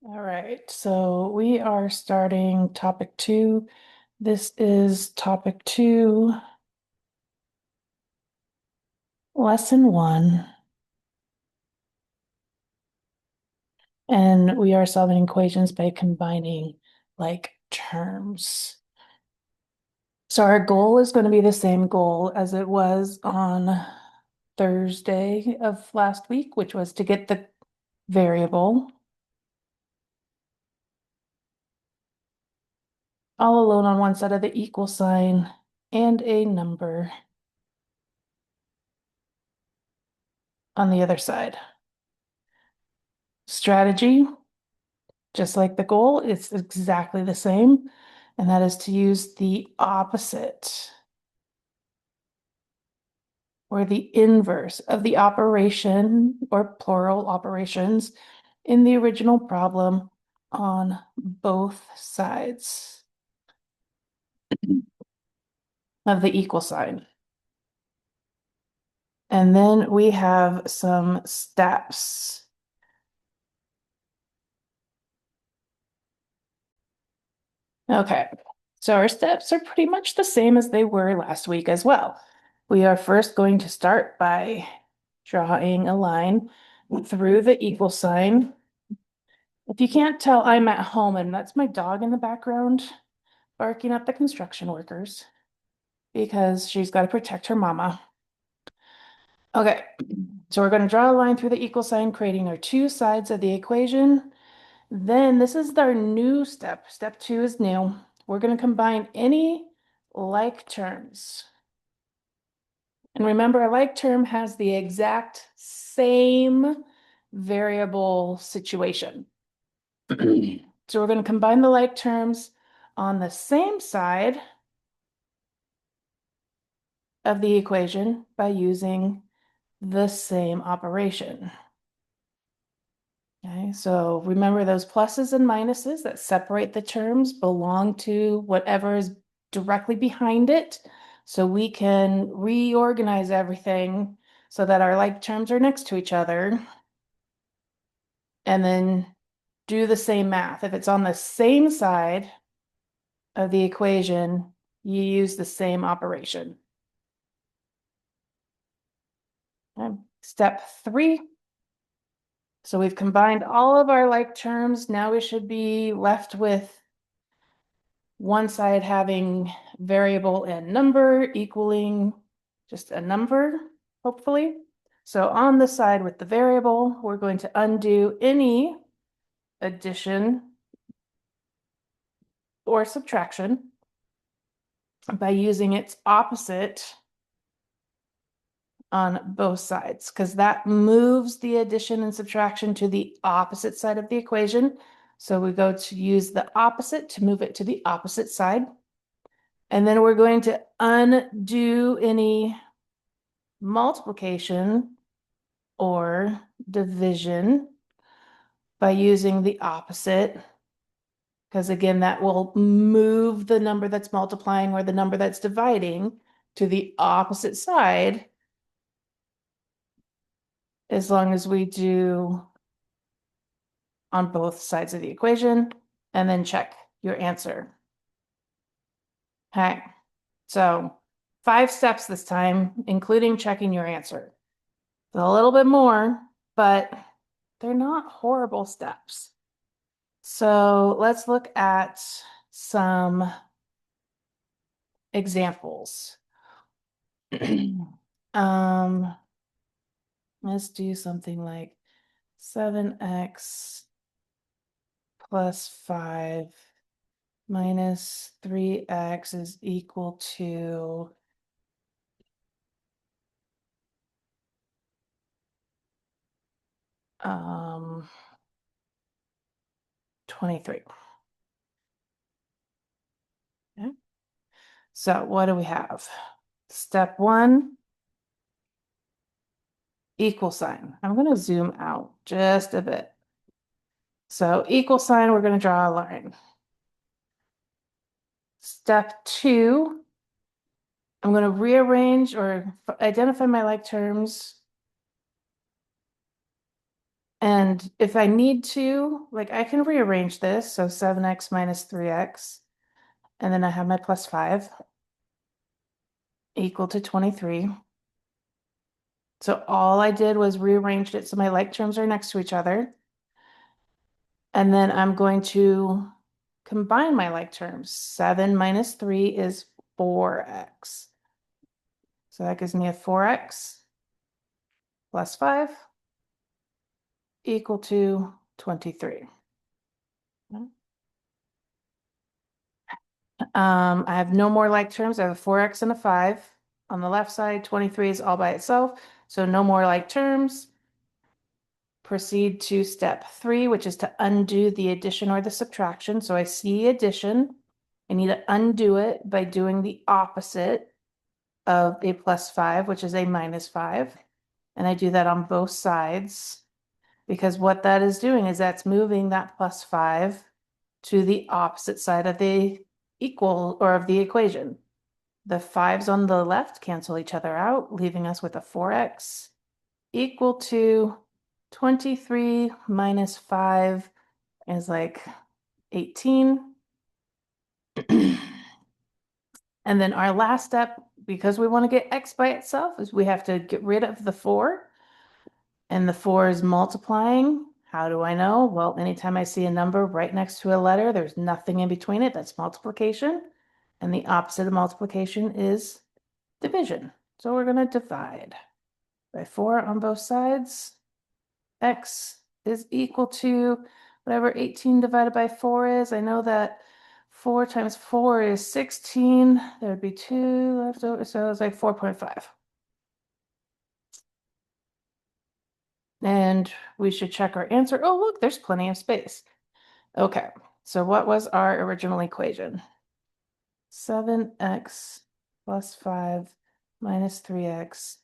All right, so we are starting topic 2. This is topic 2, lesson 1. And we are solving equations by combining like terms. So our goal is going to be the same goal as it was on Thursday of last week, which was to get the variable all alone on one side of the equal sign and a number on the other side. Strategy, just like the goal, it's exactly the same, and that is to use the opposite or the inverse of the operation or plural operations in the original problem on both sides of the equal sign. And then we have some steps. Okay, so our steps are pretty much the same as they were last week as well. We are first going to start by drawing a line through the equal sign. If you can't tell, I'm at home, and that's my dog in the background barking at the construction workers because she's got to protect her mama. Okay, so we're going to draw a line through the equal sign, creating our two sides of the equation. Then this is our new step. Step 2 is new. We're going to combine any like terms. And remember, a like term has the exact same variable situation. So we're going to combine the like terms on the same side of the equation by using the same operation. Okay, so remember those pluses and minuses that separate the terms belong to whatever is directly behind it. So we can reorganize everything so that our like terms are next to each other. And then do the same math. If it's on the same side of the equation, you use the same operation. Okay. Step 3. So we've combined all of our like terms. Now we should be left with one side having variable and number equaling just a number, hopefully. So on the side with the variable, we're going to undo any addition or subtraction by using its opposite on both sides, because that moves the addition and subtraction to the opposite side of the equation. So we go to use the opposite to move it to the opposite side. And then we're going to undo any multiplication or division by using the opposite, because again, that will move the number that's multiplying or the number that's dividing to the opposite side, as long as we do on both sides of the equation, and then check your answer. Okay, so 5 steps this time, including checking your answer. A little bit more, but they're not horrible steps. So let's look at some examples. Um, let's do something like 7x plus 5 minus 3x is equal to 23. Okay. So what do we have? Step 1, equal sign. I'm going to zoom out just a bit. So equal sign, we're going to draw a line. Step 2, I'm going to rearrange or identify my like terms And if I need to, like I can rearrange this, so 7x minus 3x, and then I have my plus 5 equal to 23. So all I did was rearranged it so my like terms are next to each other. And then I'm going to combine my like terms. 7 minus 3 is 4x. So that gives me a 4x plus 5 equal to 23. I have no more like terms. I have a 4x and a 5. On the left side, 23 is all by itself. So no more like terms. Proceed to step 3, which is to undo the addition or the subtraction. So I see addition. I need to undo it by doing the opposite of a plus 5, which is a minus 5. And I do that on both sides because what that is doing is that's moving that plus 5 to the opposite side of the equal or of the equation. The 5's on the left cancel each other out, leaving us with a 4x equal to 23 minus 5 is like 18. And then our last step, because we want to get x by itself, is we have to get rid of the 4. And the 4 is multiplying. How do I know? Well, anytime I see a number right next to a letter, there's nothing in between it. That's multiplication. And the opposite of multiplication is division. So we're going to divide by 4 on both sides. X is equal to whatever 18 divided by 4 is. I know that 4 times 4 is 16. There would be 2 left over, so it's like 4.5. And we should check our answer. Oh, look, there's plenty of space. Okay, so what was our original equation? 7x plus 5 minus 3x,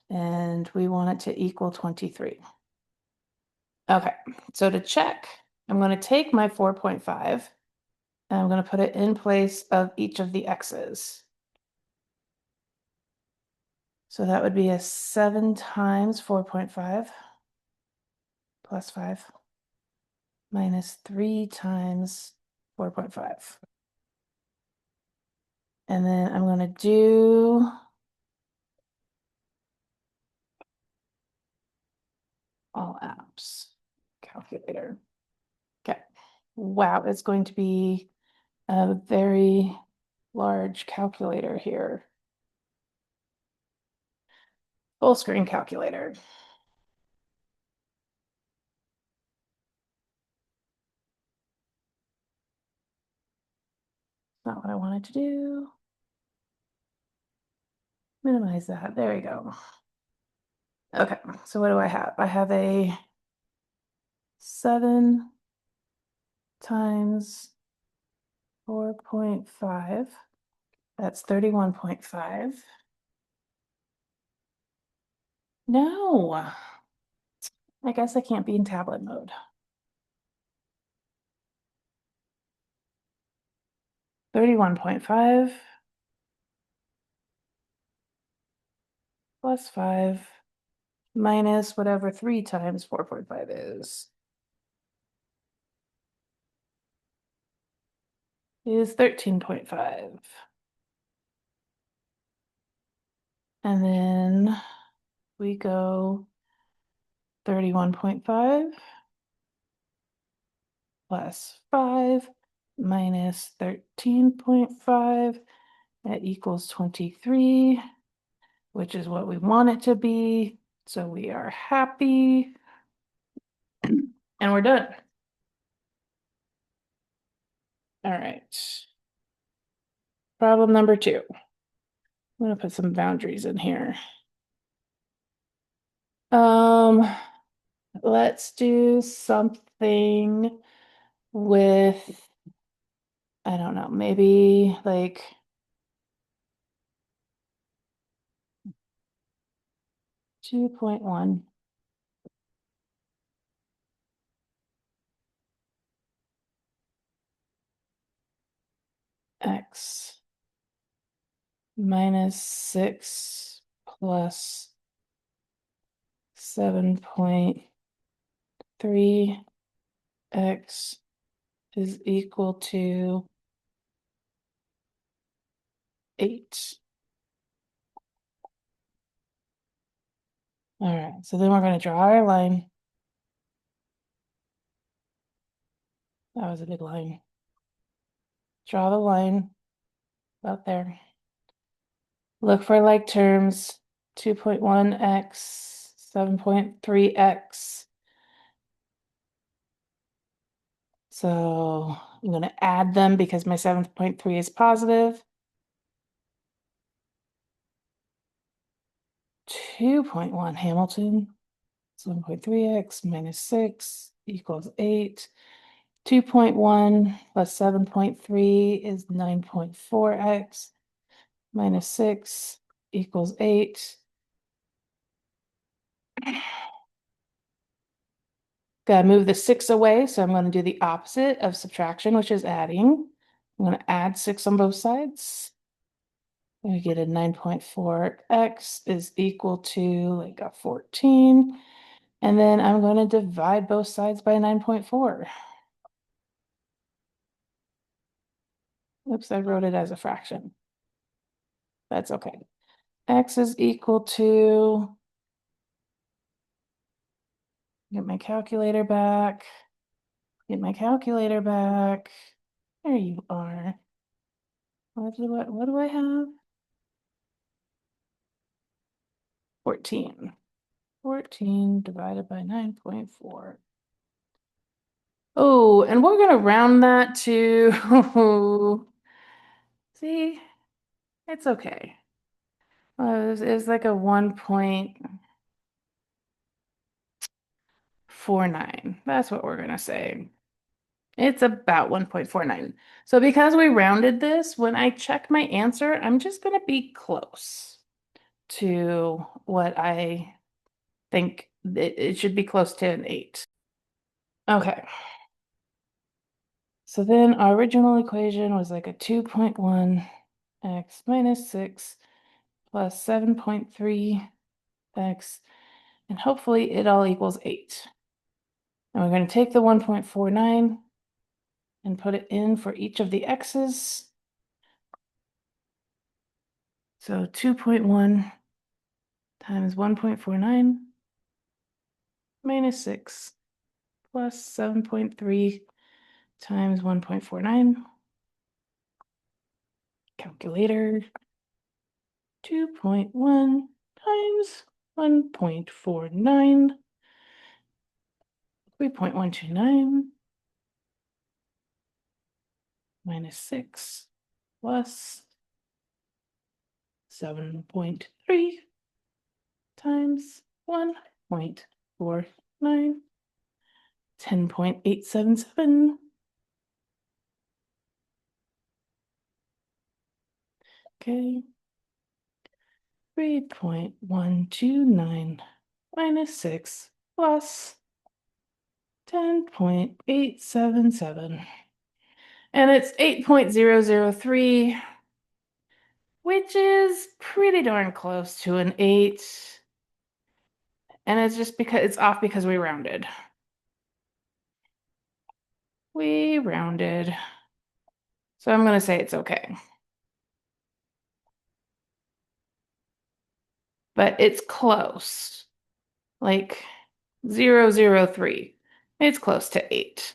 and we want it to equal 23. Okay, so to check, I'm going to take my 4.5 and I'm going to put it in place of each of the x's. So that would be a 7 times 4.5 plus 5 minus 3 times 4.5. And then I'm going to do all apps calculator. Okay. Wow, it's going to be a very large calculator here. Full screen calculator. Not what I wanted to do. Minimize that. There we go. Okay, so what do I have? I have a 7 times 4.5. That's 31.5. No, I guess I can't be in tablet mode. 31.5 plus 5 minus whatever 3 times 4.5 is 13.5. And then we go 31.5 plus 5 minus 13.5. That equals 23, which is what we want it to be. So we are happy. And we're done. All right. Problem number 2. I'm going to put some boundaries in here. Let's do something with, I don't know, maybe like 2.1 x minus 6 plus 7.5 x is equal to 8. All right, so then we're going to draw our line. That was a big line. Draw the line about there. Look for like terms, 2.1x, 7.3x. So I'm going to add them because my 7.3 is positive. 2.1 Hamilton, 7.3x minus 6 equals 8. 2.1 plus 7.3 is 9.4x minus 6 equals 8. Gotta move the 6 away, so I'm going to do the opposite of subtraction, which is adding. I'm going to add 6 on both sides. I get a 9.4x is equal to like a 14. And then I'm going to divide both sides by 9.4. Oops, I wrote it as a fraction. That's okay. X is equal to, get my calculator back. Get my calculator back. There you are. What do I have? 14. 14 divided by 9.4. Oh, and we're going to round that to, see, it's okay. It's like a 1.49. That's what we're going to say. It's about 1.49. So because we rounded this, when I check my answer, I'm just going to be close to what I think it should be close to an 8. Okay. So then our original equation was like a 2.1 x minus 6 plus 7.3 x, and hopefully it all equals 8. And we're going to take the 1.49 and put it in for each of the x's. So 2.1 times 1.49 minus 6 plus 7.3 times 1.49. Calculator. 2.1 times 1.49. 3.129 minus 6 plus 7.3 times 1.49. 10.877. Okay. 3.129 minus 6 plus 10.877. And it's 8.003, which is pretty darn close to an 8. And it's just because it's off because we rounded. We rounded. So I'm going to say it's okay. But it's close. Like 003. It's close to 8.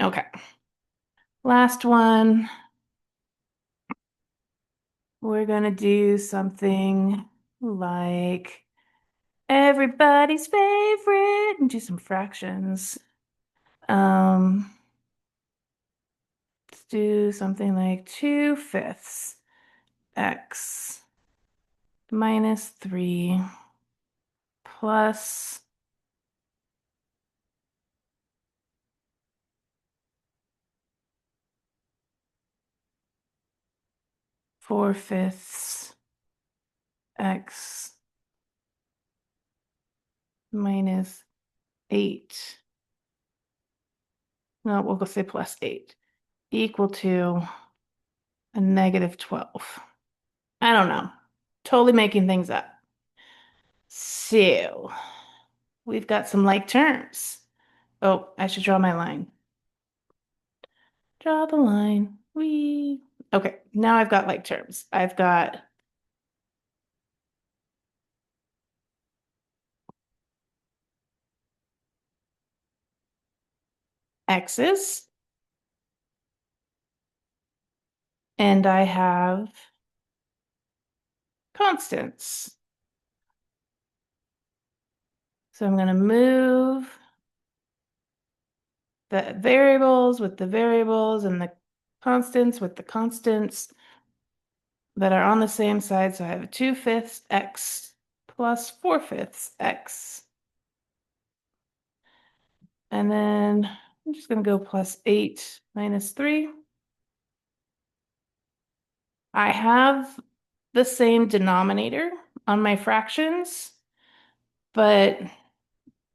Okay. Last one. We're going to do something like everybody's favorite and do some fractions. Let's do something like 2/5 x minus 3 plus 4/5 x minus 8. No, we'll go say plus 8 equal to a negative 12. I don't know. Totally making things up. So we've got some like terms. Oh, I should draw my line. Draw the line. Wee. Okay, now I've got like terms. I've got x's, and I have constants. So I'm going to move the variables with the variables and the constants with the constants that are on the same side. So I have a 2/5 x plus 4/5 x. And then I'm just going to go plus 8 minus 3. I have the same denominator on my fractions, but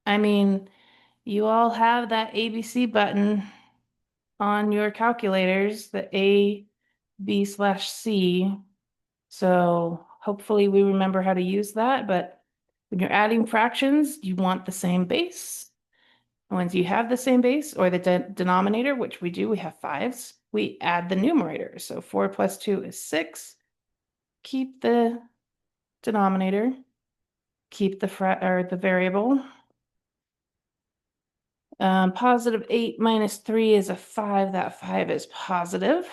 I mean, you all have that ABC button on your calculators, the A, B/C. So hopefully we remember how to use that, but when you're adding fractions, you want the same base. And once you have the same base or the denominator, which we do, we have 5s, we add the numerator. So 4 plus 2 is 6. Keep the denominator, keep the variable. Positive 8 minus 3 is a 5. That 5 is positive.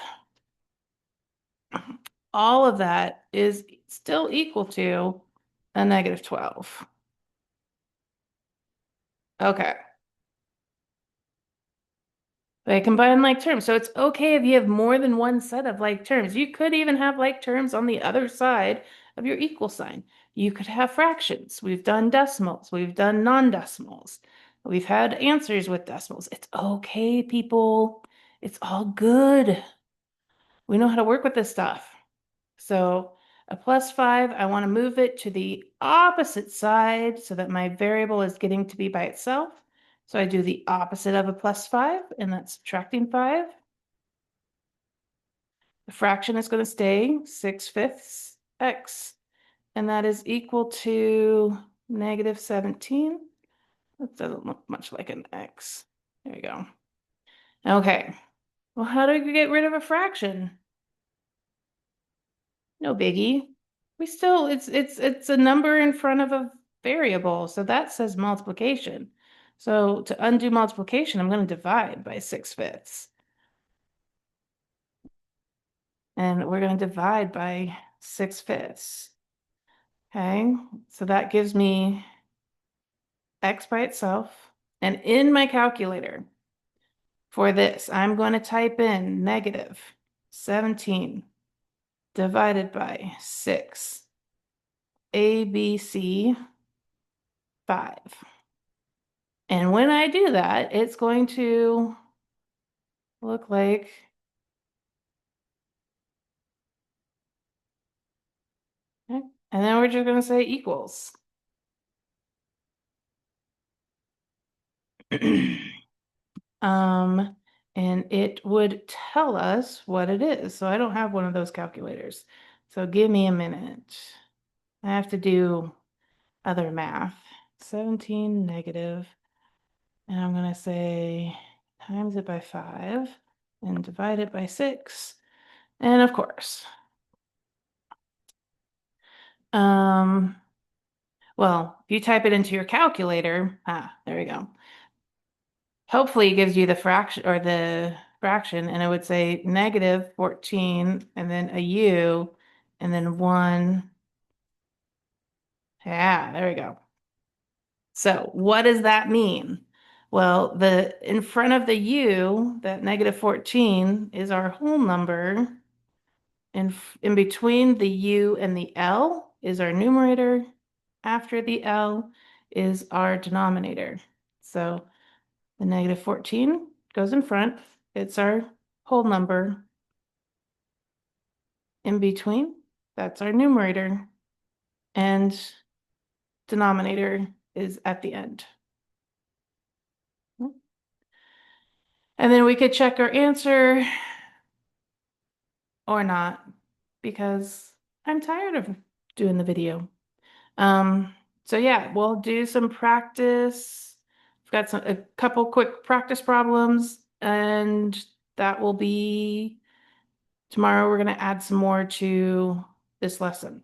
All of that is still equal to a negative 12. Okay. They combine like terms. So it's okay if you have more than one set of like terms. You could even have like terms on the other side of your equal sign. You could have fractions. We've done decimals. We've done non-decimals. We've had answers with decimals. It's okay, people. It's all good. We know how to work with this stuff. So a plus 5, I want to move it to the opposite side so that my variable is getting to be by itself. So I do the opposite of a plus 5, and that's subtracting 5. The fraction is going to stay 6/5 x, and that is equal to negative 17. That doesn't look much like an x. There you go. Okay. Well, how do we get rid of a fraction? No biggie. We still, it's a number in front of a variable, so that says multiplication. So to undo multiplication, I'm going to divide by 6/5. And we're going to divide by 6/5. Okay, so that gives me x by itself. And in my calculator for this, I'm going to type in negative 17 divided by 6, ABC 5. And when I do that, it's going to look like okay. And then we're just going to say equals. And it would tell us what it is. So I don't have one of those calculators. So give me a minute. I have to do other math. 17 negative, and I'm going to say times it by 5 and divide it by 6. And of course, well, if you type it into your calculator, there we go. Hopefully it gives you the fraction and it would say negative 14 and then a U and then 1. Yeah, there we go. So what does that mean? Well, the in front of the U, that negative 14 is our whole number. And in between the U and the L is our numerator. After the L is our denominator. So the negative 14 goes in front. It's our whole number. In between, that's our numerator. And denominator is at the end. And then we could check our answer or not because I'm tired of doing the video. So yeah, we'll do some practice. We've got a couple quick practice problems, and that will be tomorrow. We're going to add some more to this lesson.